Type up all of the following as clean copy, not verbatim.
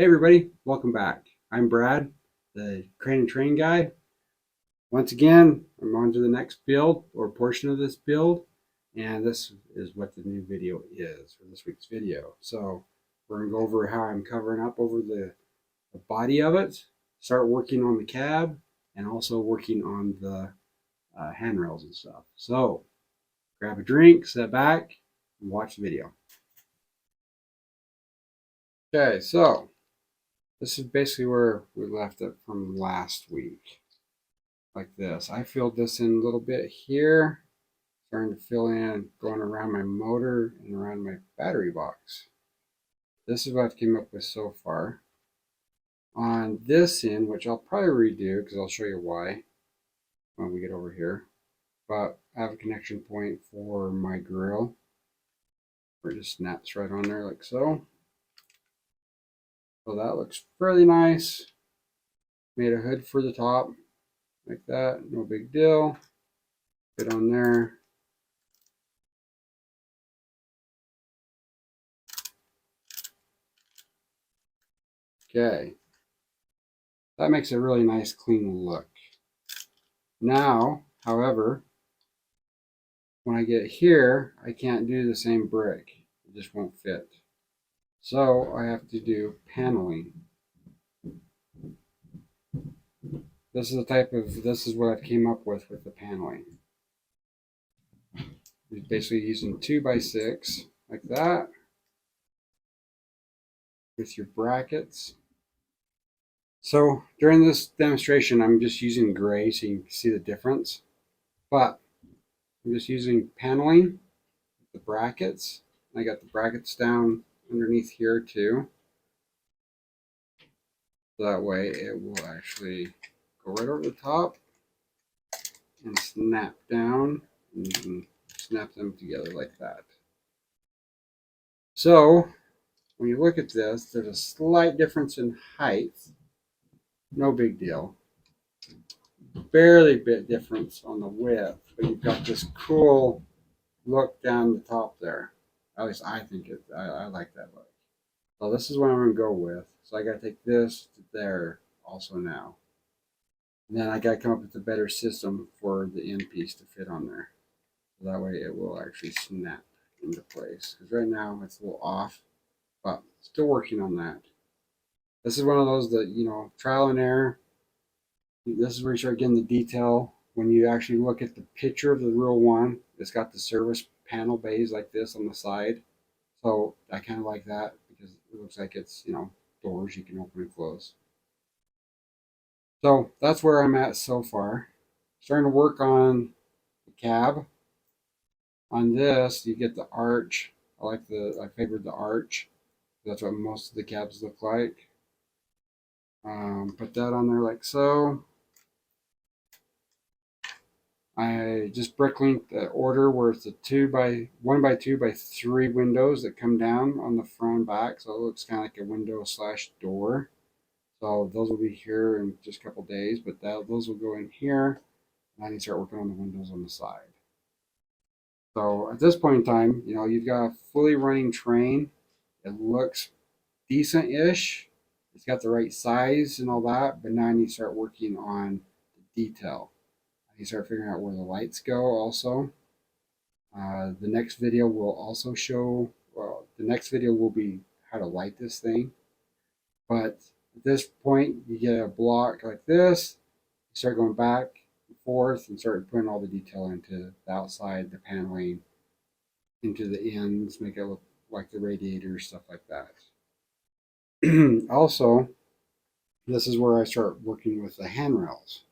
Hey everybody, welcome back. I'm Brad, the crane and train guy. Once again, I'm on to the next build or portion of this build, and this is what the new video is for this week's video. So we're gonna go over how I'm covering up over the body of it, start working on the cab, and also working on the handrails and stuff. So grab a drink, sit back, and watch the video. Okay, so this is basically where we left it from last week. Like this. I filled this in a little bit here, starting to fill in, going around my motor and around my battery box. This is what I've came up with so far. On this end, which I'll probably redo because I'll show you why when we get over here, but I have a connection point for my grill where it just snaps right on there like so. So that looks fairly nice. Made a hood for the top like that, no big deal. Fit on there. Okay, that makes a really nice clean look. Now, however, when I get here, I can't do the same brick. It just won't fit. So I have to do paneling. This is what I've came up with the paneling. It's basically using 2x6 like that with your brackets. So during this demonstration, I'm just using gray so you can see the difference. But I'm just using paneling, the brackets. I got the brackets down underneath here too. So that way it will actually go right over the top and snap down, and you can snap them together like that. So when you look at this, there's a slight difference in height. No big deal. Barely bit difference on the width, but you've got this cool look down the top there. At least I think it. I like that look. So this is what I'm going to go with. So I got to take this to there also now. And then I got to come up with a better system for the end piece to fit on there. So that way it will actually snap into place. Because right now it's a little off, but still working on that. This is one of those that, trial and error. This is where you start getting the detail. When you actually look at the picture of the real one, it's got the service panel bays like this on the side. So I kind of like that because it looks like it's, doors you can open and close. So that's where I'm at so far. Starting to work on the cab. On this, you get the arch. I favored the arch. That's what most of the cabs look like. Put that on there like so. I just bricklinked the order where it's a 1x2x3 windows that come down on the front and back. So it looks kind of like a window slash door. So those will be here in just a couple days, but those will go in here. And I need to start working on the windows on the side. So at this point in time, you've got a fully running train. It looks decent-ish. It's got the right size and all that, but now I need to start working on the detail. I need to start figuring out where the lights go also. The next video will also show, the next video will be how to light this thing. But at this point, you get a block like this, you start going back and forth and start putting all the detail into the outside, the paneling, into the ends, make it look like the radiators, stuff like that. Also, this is where I start working with the handrails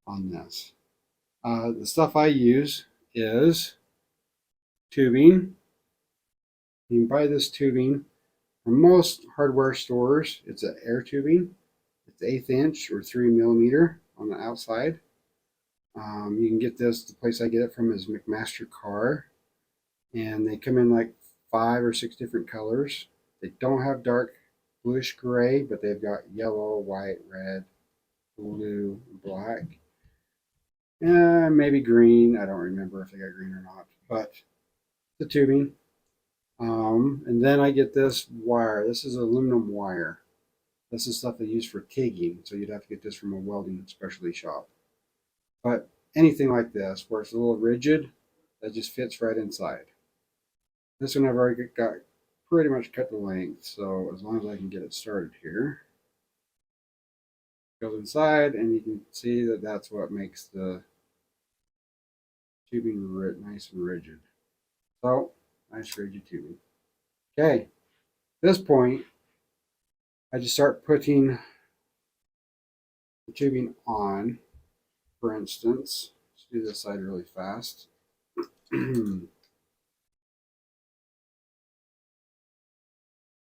on this. The stuff I use is tubing. You can buy this tubing from most hardware stores. It's an air tubing. It's 1/8 inch or 3mm on the outside. You can get this, the place I get it from is McMaster Car. And they come in like 5 or 6 different colors. They don't have dark bluish gray, but they've got yellow, white, red, blue, black. Maybe green. I don't remember if they got green or not. But the tubing. And then I get this wire. This is aluminum wire. This is stuff they use for TIGging, so you'd have to get this from a welding specialty shop. But anything like this, where it's a little rigid, that just fits right inside. This one I've already got pretty much cut the length, so as long as I can get it started here. Goes inside, and you can see that that's what makes the tubing nice and rigid. So, nice rigid tubing. Okay, at this point, I just start putting the tubing on. For instance, let's do this side really fast.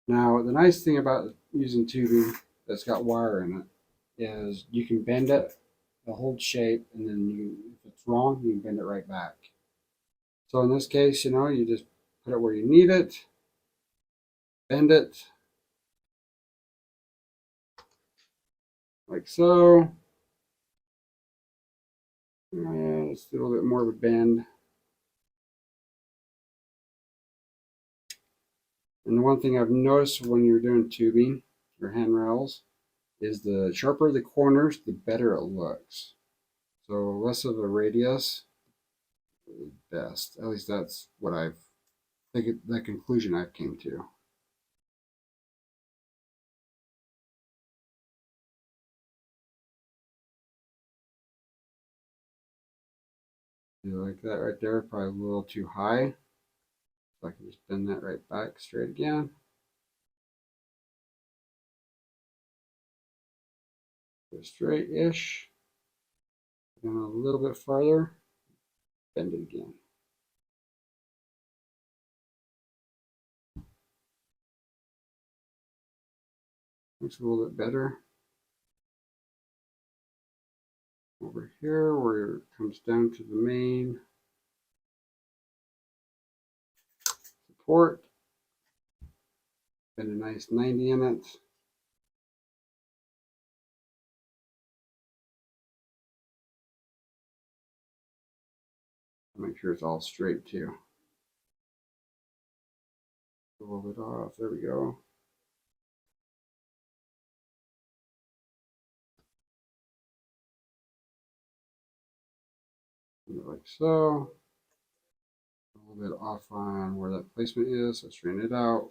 Now, the nice thing about using tubing that's got wire in it is you can bend it, it'll hold shape, and then if it's wrong, you can bend it right back. So in this case, you just put it where you need it, bend it, like so. And let's do a little bit more of a bend. And the one thing I've noticed when you're doing tubing or handrails is the sharper the corners, the better it looks. So less of a radius, the best. At least that's what the conclusion I've came to. Do like that right there, probably a little too high. So I can just bend that right back straight again. Go straight-ish. And a little bit farther, bend it again. Looks a little bit better. Over here where it comes down to the main support. Bend a nice 90 in it. Make sure it's all straight too. A little bit off. There we go. Like so. A little bit off on where that placement is. So straighten it out.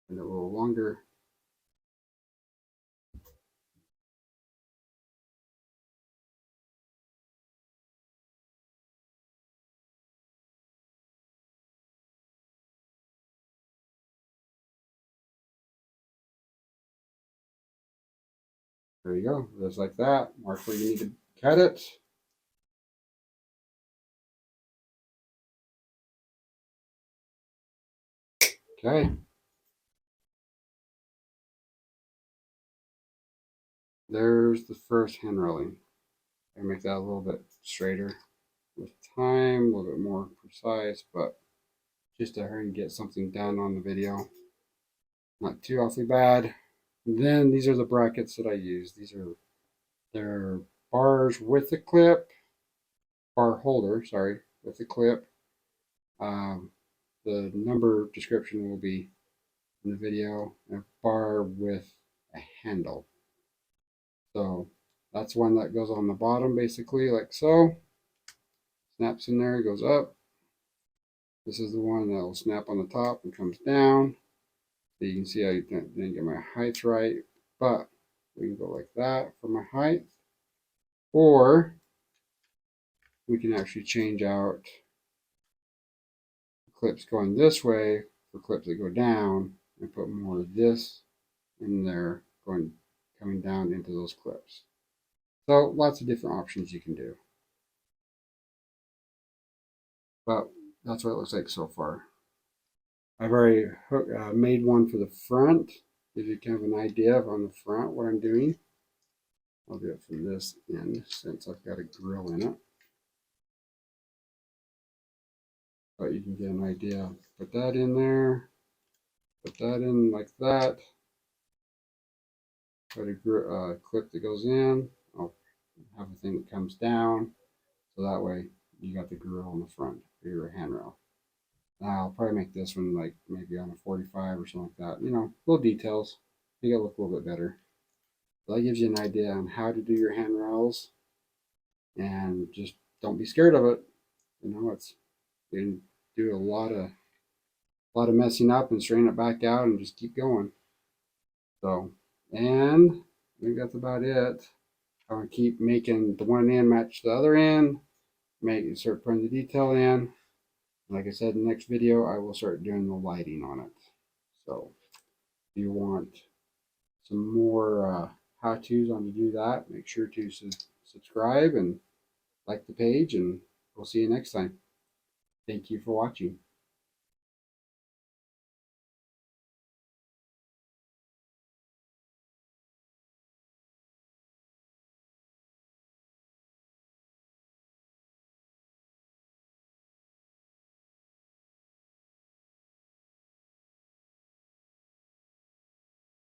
And a little longer. There you go. Just like that. Mark where you need to cut it. Okay. There's the first hand railing. I make that a little bit straighter with time, a little bit more precise, but just to hurry and get something done on the video. Not too awfully bad. And then these are the brackets that I use. They're bars with the clip, bar holder, sorry, with the clip. The number description will be in the video. A bar with a handle. So that's one that goes on the bottom basically like so. Snaps in there, goes up. This is the one that will snap on the top and comes down. So you can see I didn't get my height right, but we can go like that for my height. Or we can actually change out clips going this way for clips that go down and put more of this in there coming down into those clips. So lots of different options you can do. But that's what it looks like so far. I've already made one for the front. Give you kind of an idea of on the front what I'm doing. I'll do it from this end since I've got a grill in it. But you can get an idea. Put that in there. Put that in like that. Put a clip that goes in. I'll have a thing that comes down. So that way you got the grill on the front for your handrail. I'll probably make this one like maybe on a 45 or something like that. You know, little details. Make it look a little bit better. So that gives you an idea on how to do your handrails, and just don't be scared of it. You know, it's you can do a lot of messing up and straighten it back out and just keep going. So, and I think that's about it. I'm gonna keep making the one end match the other end. Start putting the detail in. Like I said, in the next video, I will start doing the lighting on it. So, if you want some more how-tos on to do that, make sure to subscribe and like the page, and we'll see you next time. Thank you for watching.